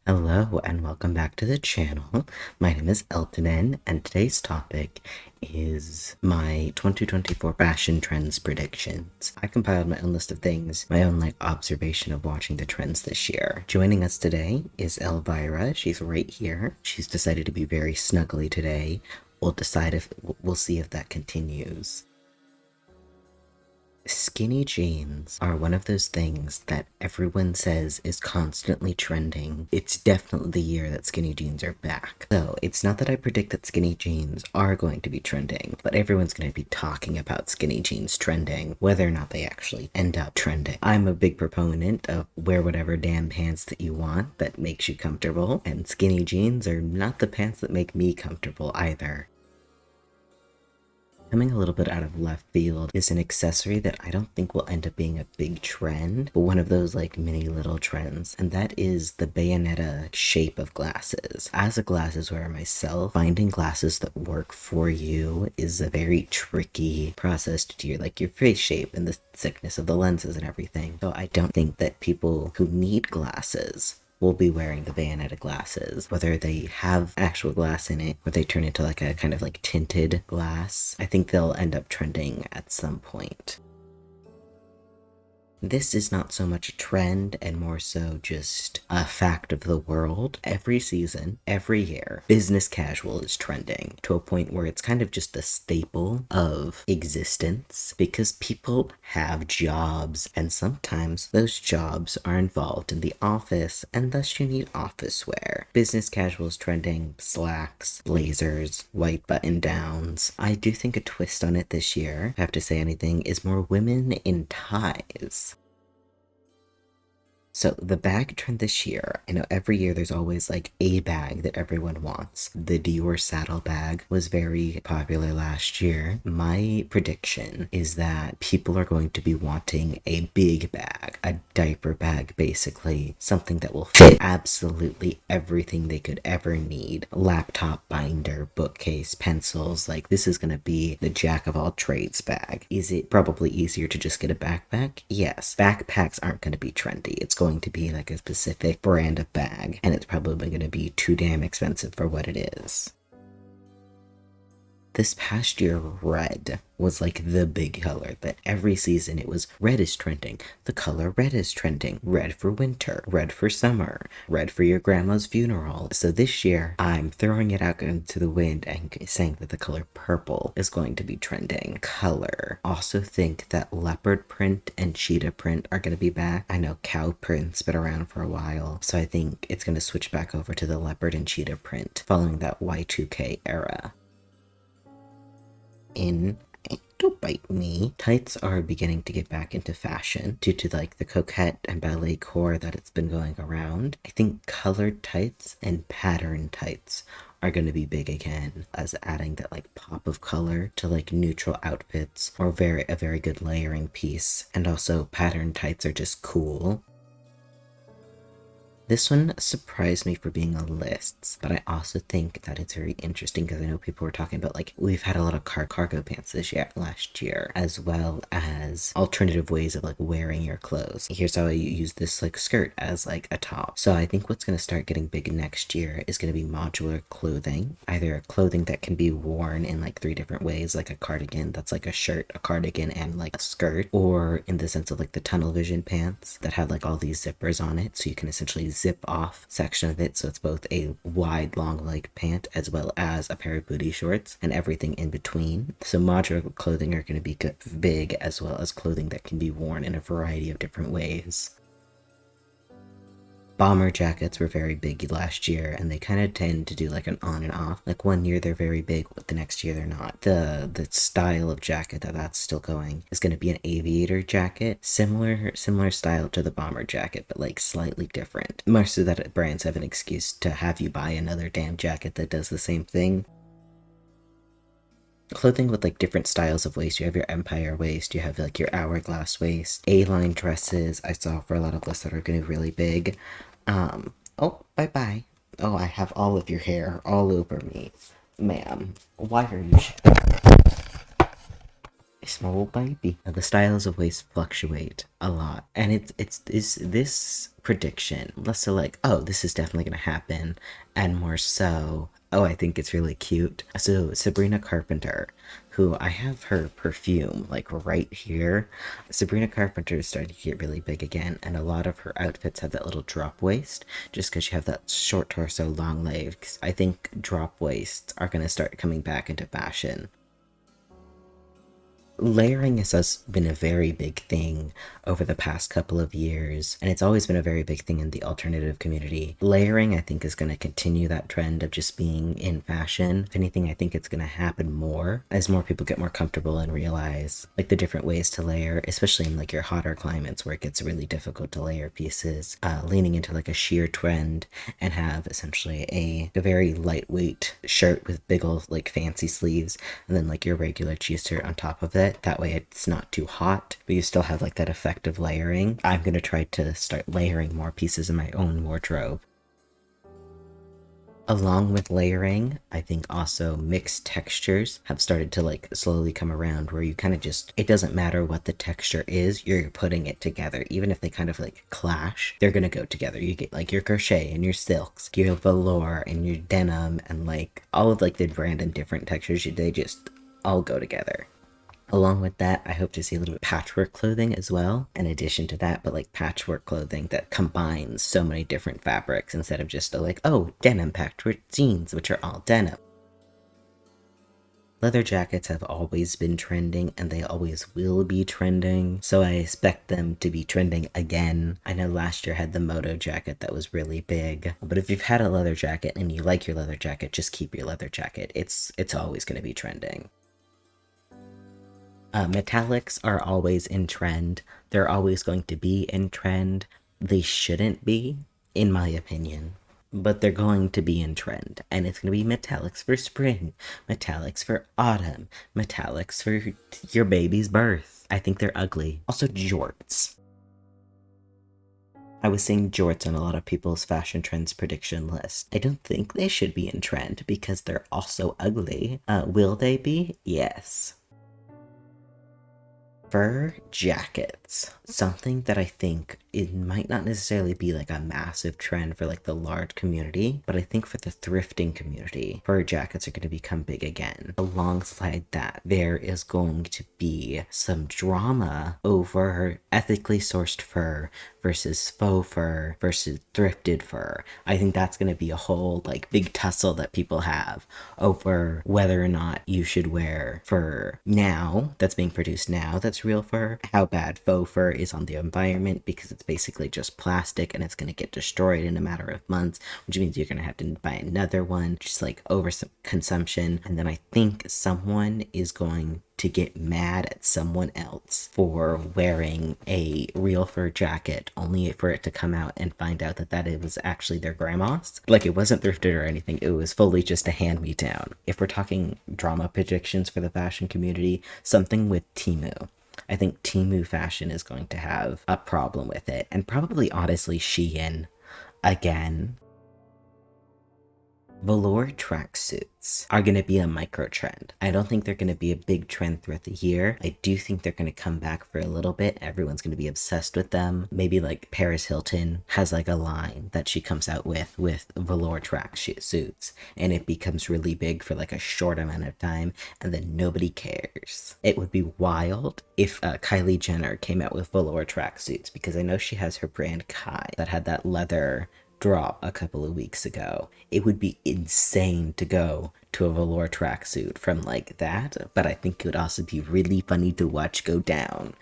Hello and welcome back to the channel. My name is Eltonin and today's topic is my 2024 fashion trends predictions. I compiled my own list of things, my own observation of watching the trends this year. Joining us today is Elvira. She's right here. She's decided to be very snuggly today. We'll see if that continues. Skinny jeans are one of those things that everyone says is constantly trending. It's definitely the year that skinny jeans are back. So it's not that I predict that skinny jeans are going to be trending, but everyone's going to be talking about skinny jeans trending, whether or not they actually end up trending. I'm a big proponent of wear whatever damn pants that you want that makes you comfortable, and skinny jeans are not the pants that make me comfortable either. Coming a little bit out of left field is an accessory that I don't think will end up being a big trend, but one of those mini little trends, and that is the Bayonetta shape of glasses. As a glasses wearer myself, finding glasses that work for you is a very tricky process to do your face shape and the thickness of the lenses and everything. So I don't think that people who need glasses will be wearing the Bayonetta glasses, whether they have actual glass in it or they turn into a kind of tinted glass. I think they'll end up trending at some point. This is not so much a trend and more so just a fact of the world. Every season, every year, business casual is trending to a point where it's kind of just a staple of existence because people have jobs and sometimes those jobs are involved in the office and thus you need office wear. Business casual is trending, slacks, blazers, white button downs. I do think a twist on it this year, if I have to say anything, is more women in ties. So the bag trend this year, I know every year there's always a bag that everyone wants. The Dior saddle bag was very popular last year. My prediction is that people are going to be wanting a big bag, a diaper bag basically, something that will fit absolutely everything they could ever need. Laptop, binder, bookcase, pencils, this is going to be the jack of all trades bag. Is it probably easier to just get a backpack? Yes. Backpacks aren't going to be trendy. It's going to be a specific brand of bag, and it's probably going to be too damn expensive for what it is. This past year, red was the big color that every season it was red is trending. The color red is trending. Red for winter, red for summer, red for your grandma's funeral. So this year, I'm throwing it out into the wind and saying that the color purple is going to be trending. Color. Also think that leopard print and cheetah print are going to be back. I know cow print's been around for a while, so I think it's going to switch back over to the leopard and cheetah print following that Y2K era. Don't bite me. Tights are beginning to get back into fashion due to the coquette and ballet core that it's been going around. I think colored tights and pattern tights are going to be big again, as adding that pop of color to neutral outfits or a very good layering piece. And also pattern tights are just cool. This one surprised me for being on lists, but I also think that it's very interesting because I know people were talking about we've had a lot of cargo pants last year, as well as alternative ways of wearing your clothes. Here's how I use this skirt as a top. So I think what's going to start getting big next year is going to be modular clothing, either a clothing that can be worn in 3 different ways, like a cardigan that's a shirt, a cardigan, and a skirt, or in the sense of the tunnel vision pants that have all these zippers on it, so you can essentially zip off section of it, so it's both a wide long leg pant as well as a pair of booty shorts and everything in between. So modular clothing are going to be big, as well as clothing that can be worn in a variety of different ways. Bomber jackets were very big last year, and they kind of tend to do an on and off. One year they're very big, but the next year they're not. The style of jacket that's still going is going to be an aviator jacket, similar style to the bomber jacket, but slightly different. More so that brands have an excuse to have you buy another damn jacket that does the same thing. Clothing with different styles of waist. You have your empire waist, you have your hourglass waist, A-line dresses. I saw for a lot of lists that are going to be really big. Oh, bye-bye. Oh, I have all of your hair all over me. Ma'am, why are you small baby. Now, the styles of waist fluctuate a lot, and it's this prediction less so like, oh, this is definitely gonna happen, and more so, oh, I think it's really cute. So Sabrina Carpenter, who I have her perfume like right here. Sabrina Carpenter is starting to get really big again, and a lot of her outfits have that little drop waist just because she have that short torso, long legs. I think drop waists are gonna start coming back into fashion. Layering has been a very big thing over the past couple of years, and it's always been a very big thing in the alternative community. Layering, I think, is going to continue that trend of just being in fashion. If anything, I think it's going to happen more as more people get more comfortable and realize like the different ways to layer, especially in like your hotter climates where it gets really difficult to layer pieces. Leaning into like a sheer trend and have essentially a very lightweight shirt with big old like fancy sleeves, and then like your regular cheese shirt on top of it. That way it's not too hot, but you still have like that effective layering. I'm gonna try to start layering more pieces in my own wardrobe. Along with layering, I think also mixed textures have started to like slowly come around where you kind of just, it doesn't matter what the texture is, you're putting it together. Even if they kind of like clash, they're gonna go together. You get like your crochet and your silks, your velour and your denim, and like all of like the random different textures, they just all go together. Along with that, I hope to see a little bit of patchwork clothing as well, in addition to that, but like patchwork clothing that combines so many different fabrics instead of just like, oh, denim patchwork jeans, which are all denim. Leather jackets have always been trending and they always will be trending, so I expect them to be trending again. I know last year had the moto jacket that was really big, but if you've had a leather jacket and you like your leather jacket, just keep your leather jacket. It's always going to be trending. Metallics are always in trend. They're always going to be in trend. They shouldn't be, in my opinion. But they're going to be in trend. And it's going to be metallics for spring, metallics for autumn, metallics for your baby's birth. I think they're ugly. Also, jorts. I was seeing jorts on a lot of people's fashion trends prediction list. I don't think they should be in trend because they're also ugly. Will they be? Yes. Fur jackets. Something that I think it might not necessarily be like a massive trend for like the large community, but I think for the thrifting community, fur jackets are going to become big again. Alongside that, there is going to be some drama over ethically sourced fur versus faux fur versus thrifted fur. I think that's going to be a whole like big tussle that people have over whether or not you should wear fur now that's being produced now that's real fur, how bad faux fur is on the environment because it's basically just plastic and it's going to get destroyed in a matter of months, which means you're going to have to buy another one, just like over some consumption. And then I think someone is going to get mad at someone else for wearing a real fur jacket only for it to come out and find out that it was actually their grandma's. Like, it wasn't thrifted or anything, it was fully just a hand-me-down. If we're talking drama predictions for the fashion community, something with Temu. I think Temu fashion is going to have a problem with it, and probably honestly Shein again. Velour tracksuits are going to be a micro trend. I don't think they're going to be a big trend throughout the year. I do think they're going to come back for a little bit. Everyone's going to be obsessed with them. Maybe like Paris Hilton has like a line that she comes out with velour tracksuits, and it becomes really big for like a short amount of time, and then nobody cares. It would be wild if Kylie Jenner came out with velour tracksuits, because I know she has her brand Kai that had that leather drop a couple of weeks ago. It would be insane to go to a velour tracksuit from like that, but I think it would also be really funny to watch go down.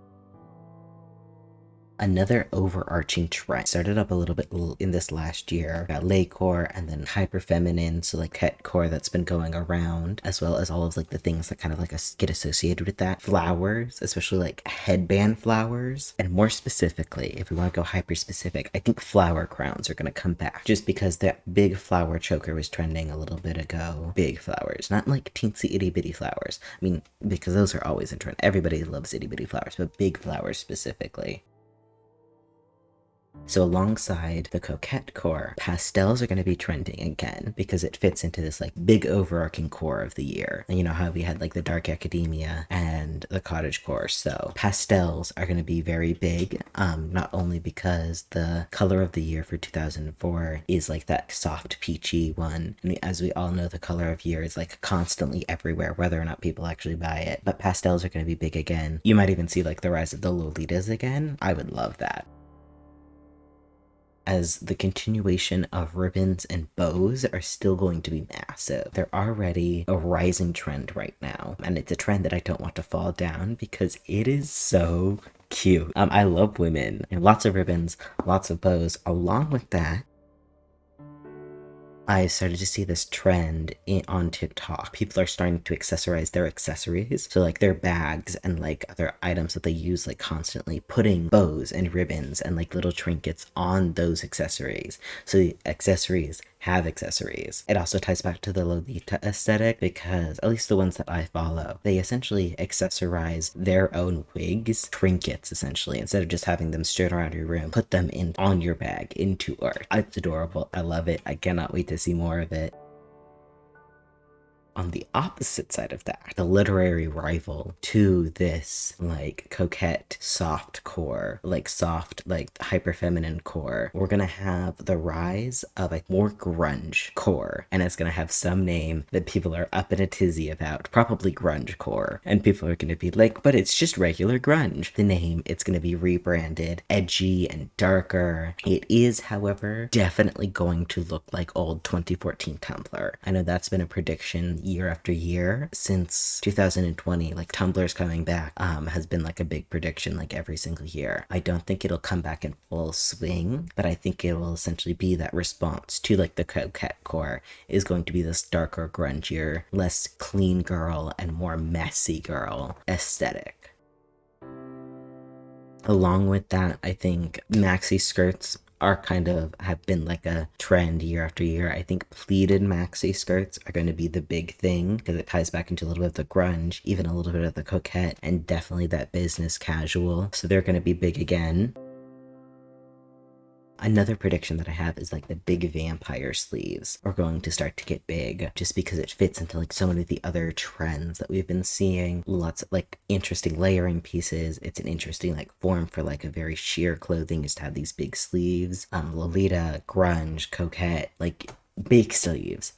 Another overarching trend started up a little bit in this last year. Got laycore and then hyper feminine, so like core that's been going around, as well as all of like the things that kind of like get associated with that. Flowers, especially like headband flowers, and more specifically, if we want to go hyper specific, I think flower crowns are going to come back just because that big flower choker was trending a little bit ago. Big flowers, not like teensy itty bitty flowers. I mean, because those are always in trend. Everybody loves itty bitty flowers, but big flowers specifically. So alongside the coquette core, pastels are going to be trending again because it fits into this like big overarching core of the year. And you know how we had like the dark academia and the cottage core. So pastels are going to be very big, not only because the color of the year for 2004 is like that soft peachy one. And as we all know, the color of year is like constantly everywhere, whether or not people actually buy it. But pastels are going to be big again. You might even see like the rise of the Lolitas again. I would love that. As the continuation of ribbons and bows are still going to be massive. They're already a rising trend right now, and it's a trend that I don't want to fall down because it is so cute. I love women, and lots of ribbons, lots of bows. Along with that, I started to see this trend on TikTok. People are starting to accessorize their accessories. So like their bags and like other items that they use like constantly, putting bows and ribbons and like little trinkets on those accessories. So the accessories have accessories. It also ties back to the Lolita aesthetic because at least the ones that I follow, they essentially accessorize their own wigs, trinkets essentially, instead of just having them straight around your room, put them in on your bag into art. It's adorable. I love it. I cannot wait to see more of it. On the opposite side of that, the literary rival to this like coquette soft core, like soft, like hyper feminine core, we're gonna have the rise of a more grunge core, and it's gonna have some name that people are up in a tizzy about, probably grunge core, and people are gonna be like, but it's just regular grunge. The name, it's gonna be rebranded, edgy and darker. It is, however, definitely going to look like old 2014 Tumblr. I know that's been a prediction year after year since 2020. Like Tumblr's coming back has been like a big prediction like every single year. I don't think it'll come back in full swing, but I think it will essentially be that response to like the coquette core is going to be this darker, grungier, less clean girl and more messy girl aesthetic. Along with that, I think maxi skirts are kind of have been like a trend year after year. I think pleated maxi skirts are going to be the big thing because it ties back into a little bit of the grunge, even a little bit of the coquette, and definitely that business casual. So they're going to be big again. Another prediction that I have is like the big vampire sleeves are going to start to get big just because it fits into like so many of the other trends that we've been seeing. Lots of like interesting layering pieces. It's an interesting like form for like a very sheer clothing is to have these big sleeves. Lolita, grunge, coquette, like big sleeves,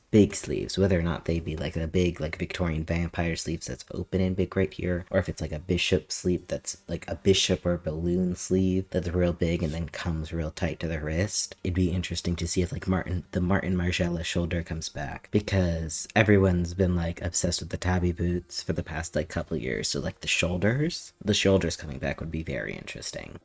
whether or not they be like a big like Victorian vampire sleeves that's open and big right here, or if it's like a bishop sleeve that's like a bishop or balloon sleeve that's real big and then comes real tight to the wrist. It'd be interesting to see if like the Martin Margiela shoulder comes back because everyone's been like obsessed with the tabby boots for the past like couple years. So like the shoulders coming back would be very interesting.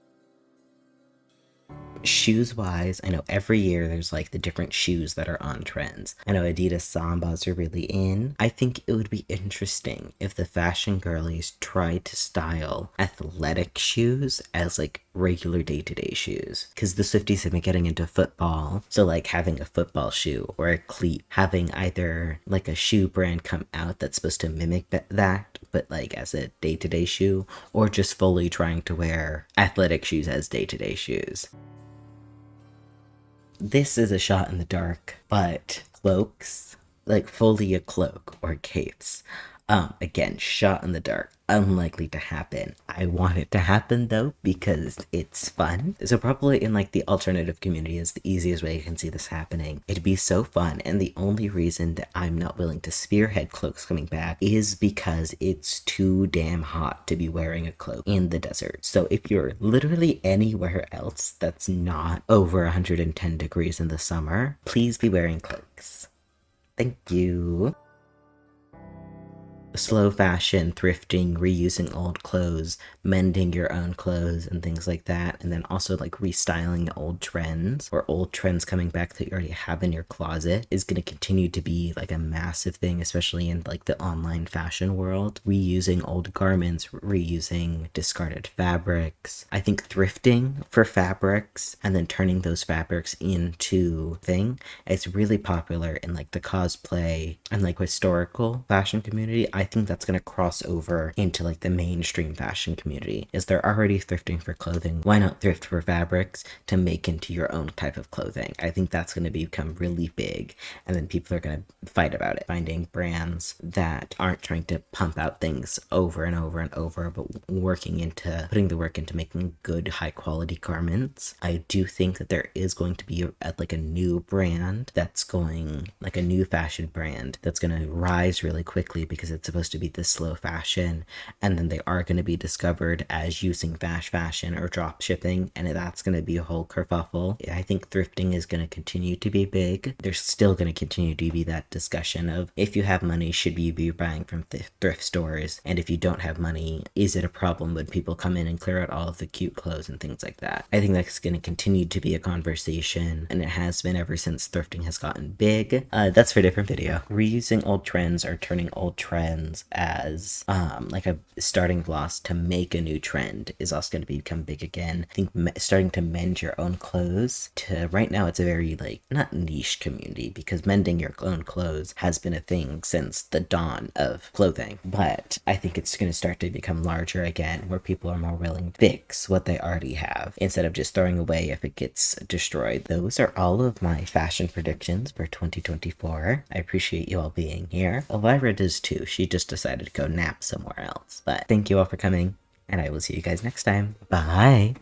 Shoes wise, I know every year there's like the different shoes that are on trends. I know Adidas Sambas are really in. I think it would be interesting if the fashion girlies tried to style athletic shoes as like regular day-to-day shoes, because the Swifties have been getting into football, so like having a football shoe or a cleat, having either like a shoe brand come out that's supposed to mimic that but like as a day-to-day shoe, or just fully trying to wear athletic shoes as day-to-day shoes. This is a shot in the dark, but cloaks, like fully a cloak or capes, again, shot in the dark, unlikely to happen. I want it to happen though because it's fun. So probably in like the alternative community is the easiest way you can see this happening. It'd be so fun, and the only reason that I'm not willing to spearhead cloaks coming back is because it's too damn hot to be wearing a cloak in the desert. So if you're literally anywhere else that's not over 110 degrees in the summer, please be wearing cloaks. Thank you. Slow fashion, thrifting, reusing old clothes, mending your own clothes and things like that, and then also like restyling old trends or old trends coming back that you already have in your closet is going to continue to be like a massive thing, especially in like the online fashion world. Reusing old garments, reusing discarded fabrics. I think thrifting for fabrics and then turning those fabrics into thing, it's really popular in like the cosplay and like historical fashion community. I I think that's going to cross over into like the mainstream fashion community. Is they're already thrifting for clothing, why not thrift for fabrics to make into your own type of clothing? I think that's going to become really big, and then people are going to fight about it, finding brands that aren't trying to pump out things over and over and over, but putting the work into making good high quality garments. I do think that there is going to be a new brand that's going, like a new fashion brand that's going to rise really quickly because it's supposed to be this slow fashion, and then they are going to be discovered as using fast fashion or drop shipping, and that's going to be a whole kerfuffle. I think thrifting is going to continue to be big. There's still going to continue to be that discussion of, if you have money, should you be buying from thrift stores? And if you don't have money, is it a problem when people come in and clear out all of the cute clothes and things like that? I think that's going to continue to be a conversation, and it has been ever since thrifting has gotten big. That's for a different video. Reusing old trends or turning old trends as like a starting blocks to make a new trend is also going to become big again. I think starting to mend your own clothes, to right now it's a very like not niche community, because mending your own clothes has been a thing since the dawn of clothing, but I think it's going to start to become larger again, where people are more willing to fix what they already have instead of just throwing away if it gets destroyed. Those are all of my fashion predictions for 2024. I appreciate you all being here. Elvira does too. She just decided to go nap somewhere else, but thank you all for coming, and I will see you guys next time. Bye!